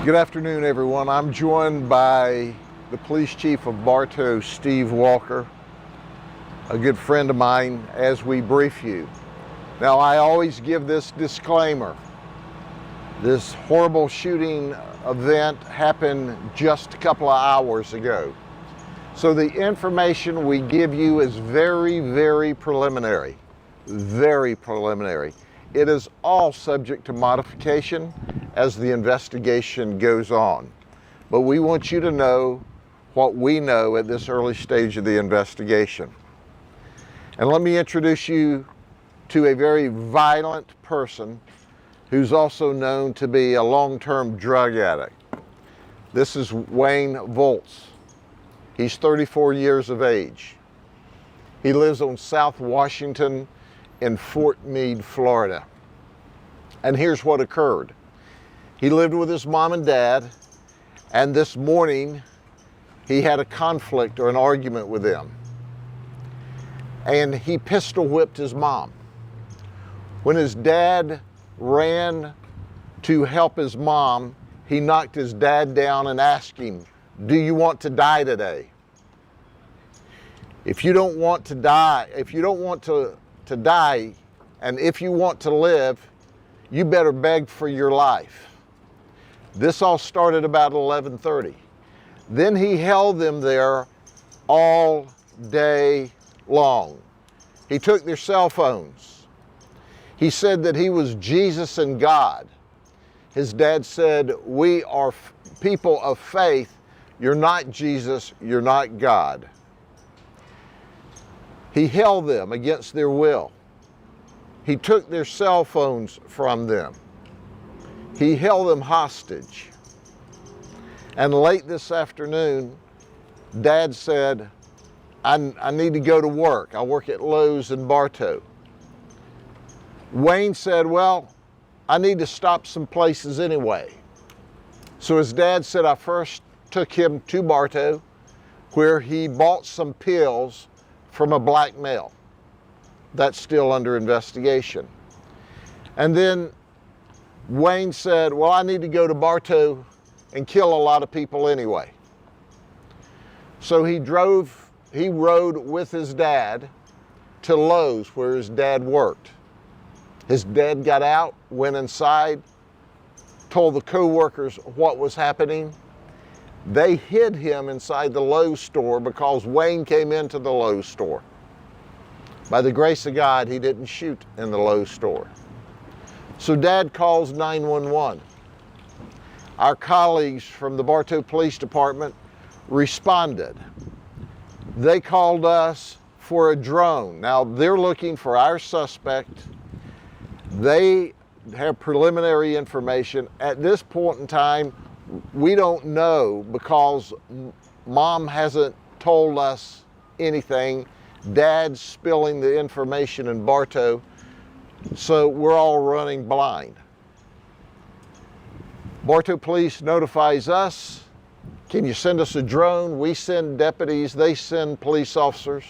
Good afternoon, everyone. I'm joined by the police chief of Bartow, Steve Walker, a good friend of mine, as we brief you. Now, I always give this disclaimer. This horrible shooting event happened just a couple of hours ago. So the information we give you is very preliminary. Very preliminary. It is all subject to modification as the investigation goes on. But we want you to know what we know at this early stage of the investigation. And let me introduce you to a very violent person who's also known to be a long-term drug addict. This is Wayne Volz. He's 34 years of age. He lives on South Washington in Fort Meade, Florida. And here's what occurred. He lived with his mom and dad, and this morning he had a conflict or an argument with them. And he pistol whipped his mom. When his dad ran to help his mom, he knocked his dad down and asked him, "Do you want to die today? If you don't want to die, to die, and if you want to live, you better beg for your life." This all started about 11:30. Then he held them there all day long. He took their cell phones. He said that he was Jesus and God. His dad said, "We are people of faith. You're not Jesus, you're not God." He held them against their will. He took their cell phones from them. He held them hostage. And late this afternoon, Dad said, I need to go to work. I work at Lowe's in Bartow. Wayne said, "Well, I need to stop some places anyway." So his dad said, I first took him to Bartow, where he bought some pills from a black male. That's still under investigation. And then Wayne said, "Well, I need to go to Bartow and kill a lot of people anyway." So he rode with his dad to Lowe's, where his dad worked. His dad got out, went inside, told the co-workers what was happening. They hid him inside the Lowe's store because Wayne came into the Lowe's store. By the grace of God, he didn't shoot in the Lowe's store. So Dad calls 911. Our colleagues from the Bartow Police Department responded. They called us for a drone. Now they're looking for our suspect. They have preliminary information. At this point in time, we don't know because Mom hasn't told us anything. Dad's spilling the information in Bartow, so we're all running blind. Bartow Police notifies us, "Can you send us a drone?" We send deputies, they send police officers.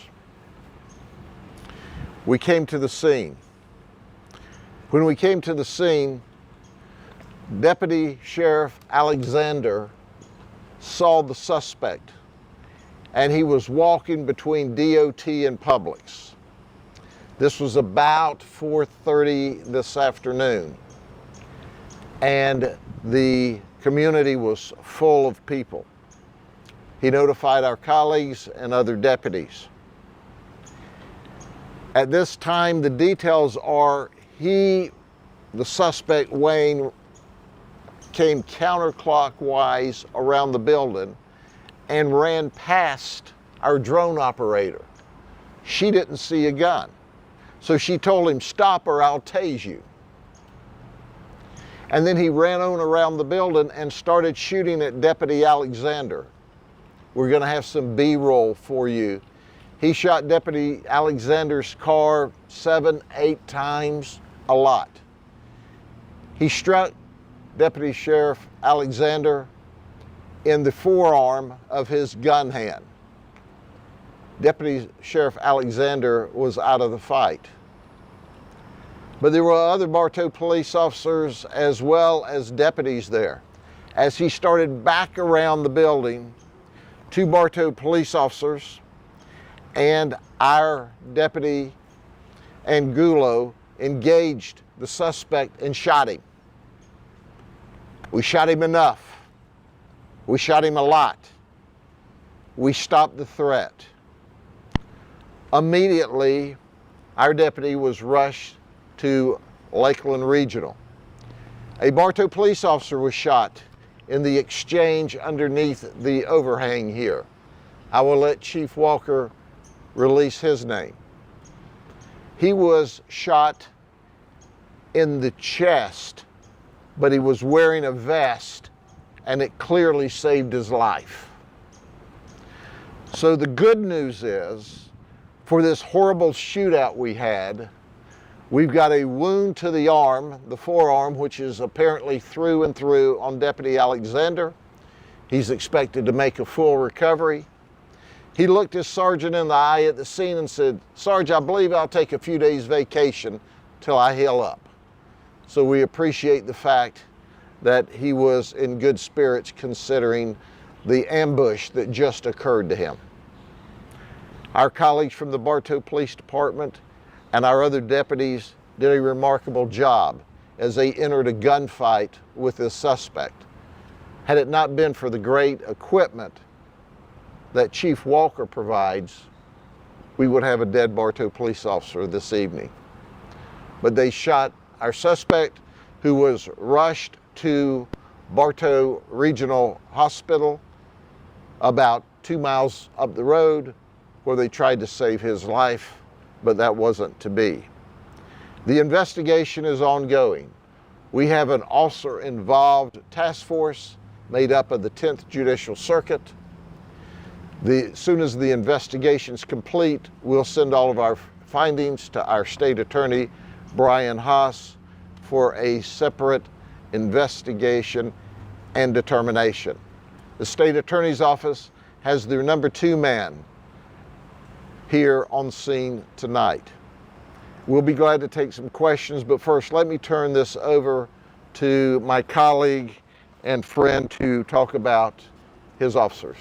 We came to the scene. When we came to the scene, Deputy Sheriff Alexander saw the suspect, and he was walking between DOT and Publix. This was about 4:30 this afternoon, and the community was full of people. He notified our colleagues and other deputies. At this time, the details are the suspect, Wayne, came counterclockwise around the building and ran past our drone operator. She didn't see a gun. So she told him, "Stop or I'll tase you." And then he ran on around the building and started shooting at Deputy Alexander. We're gonna have some B-roll for you. He shot Deputy Alexander's car 7-8 times, a lot. He struck Deputy Sheriff Alexander in the forearm of his gun hand. Deputy Sheriff Alexander was out of the fight. But there were other Bartow police officers as well as deputies there. As he started back around the building, 2 Bartow police officers and our deputy Angulo engaged the suspect and shot him. We shot him enough. We shot him a lot. We stopped the threat. Immediately, our deputy was rushed to Lakeland Regional. A Bartow police officer was shot in the exchange underneath the overhang here. I will let Chief Walker release his name. He was shot in the chest, but he was wearing a vest, and it clearly saved his life. So the good news is, for this horrible shootout we had, we've got a wound to the arm, the forearm, which is apparently through and through on Deputy Alexander. He's expected to make a full recovery. He looked his sergeant in the eye at the scene and said, "Sarge, I believe I'll take a few days vacation till I heal up." So we appreciate the fact that he was in good spirits considering the ambush that just occurred to him. Our colleagues from the Bartow Police Department and our other deputies did a remarkable job as they entered a gunfight with this suspect. Had it not been for the great equipment that Chief Walker provides, we would have a dead Bartow police officer this evening. But they shot our suspect, who was rushed to Bartow Regional Hospital about 2 miles up the road, where they tried to save his life, but that wasn't to be. The investigation is ongoing. We have an officer-involved task force made up of the 10th Judicial Circuit. As soon as the investigation is complete, we'll send all of our findings to our state attorney, Brian Haas, for a separate investigation and determination. The state attorney's office has their number 2 man here on scene tonight. We'll be glad to take some questions, but first let me turn this over to my colleague and friend to talk about his officers.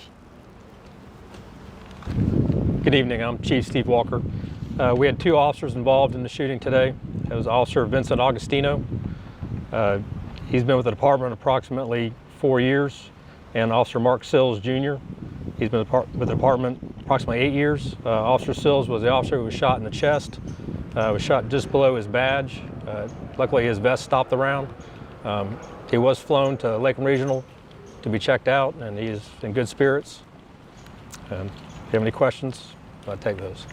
Good evening, I'm Chief Steve Walker. We had 2 officers involved in the shooting today. It was Officer Vincent Augustino. He's been with the department approximately 4 years, and Officer Mark Sills Jr. He's been with the department approximately 8 years. Officer Sills was the officer who was shot in the chest. Was shot just below his badge. Luckily his vest stopped the round. He was flown to Lakeland Regional to be checked out, and he is in good spirits. If you have any questions, I'll take those.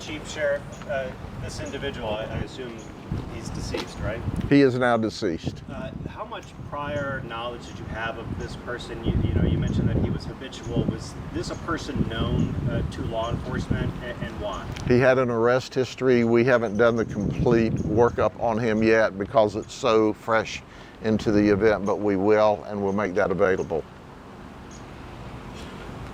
Chief Sheriff, this individual, I assume he's deceased, right? He is now deceased. How much prior knowledge did you have of this person? You mentioned that he was habitual. Was this a person known to law enforcement, and why? He had an arrest history. We haven't done the complete workup on him yet because it's so fresh into the event, but we will, and we'll make that available.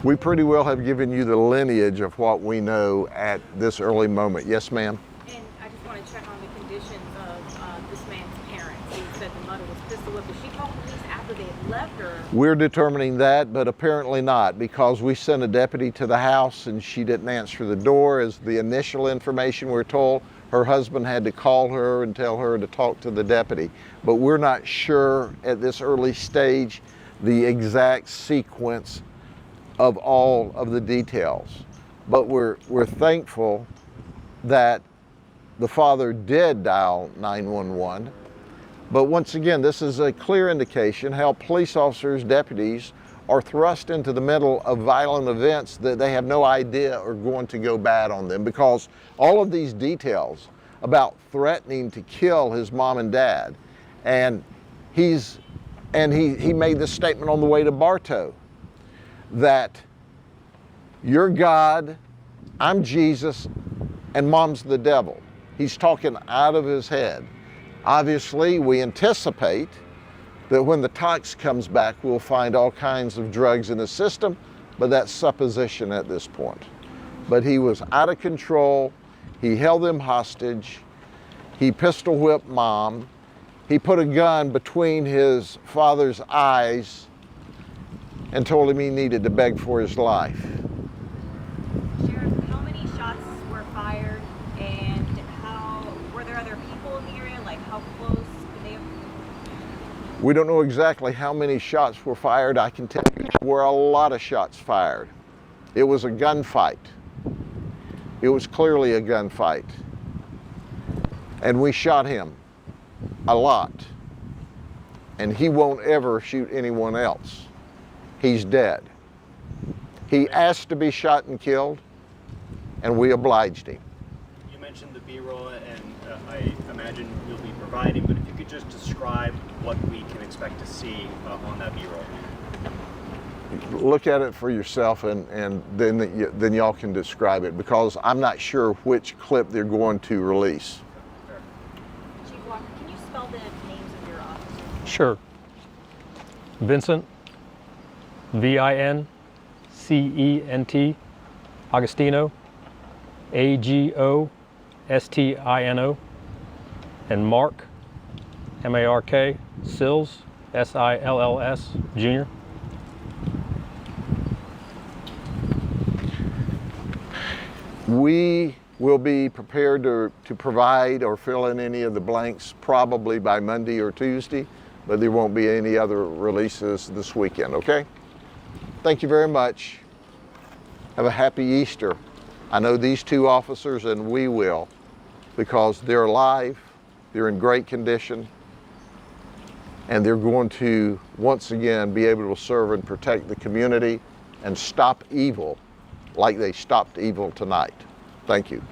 We pretty well have given you the lineage of what we know at this early moment. Yes, ma'am? And I just want to check on the conditions of this man's parents. He said the mother was pistol whipped. Did she call police after they had left, or? We're determining that, but apparently not, because we sent a deputy to the house and she didn't answer the door. As the initial information we're told, her husband had to call her and tell her to talk to the deputy. But we're not sure at this early stage the exact sequence of all of the details. But we're thankful that the father did dial 911. But once again, this is a clear indication how police officers, deputies, are thrust into the middle of violent events that they have no idea are going to go bad on them, because all of these details about threatening to kill his mom and dad, and he made this statement on the way to Bartow, that you're God, I'm Jesus, and mom's the devil. He's talking out of his head. Obviously, we anticipate that when the tox comes back, we'll find all kinds of drugs in his system, but that's supposition at this point. But he was out of control. He held them hostage. He pistol whipped mom. He put a gun between his father's eyes and told him he needed to beg for his life. Sheriff, how many shots were fired, and were there other people in the area? Like, how close could they have? We don't know exactly how many shots were fired. I can tell you there were a lot of shots fired. It was a gunfight. It was clearly a gunfight. And we shot him a lot. And he won't ever shoot anyone else. He's dead. He asked to be shot and killed, and we obliged him. You mentioned the B-roll, and I imagine you'll be providing, but if you could just describe what we can expect to see on that B-roll. Look at it for yourself, and then y'all can describe it, because I'm not sure which clip they're going to release. Chief Walker, can you spell the names of your officers? Sure. Vincent, Vincent, Agostino, Agostino, and Mark, Mark, Sills, Sills, Jr. We will be prepared to provide or fill in any of the blanks probably by Monday or Tuesday, but there won't be any other releases this weekend, okay? Thank you very much. Have a happy Easter. I know these two officers, and we will, because they're alive, they're in great condition, and they're going to once again be able to serve and protect the community and stop evil like they stopped evil tonight. Thank you.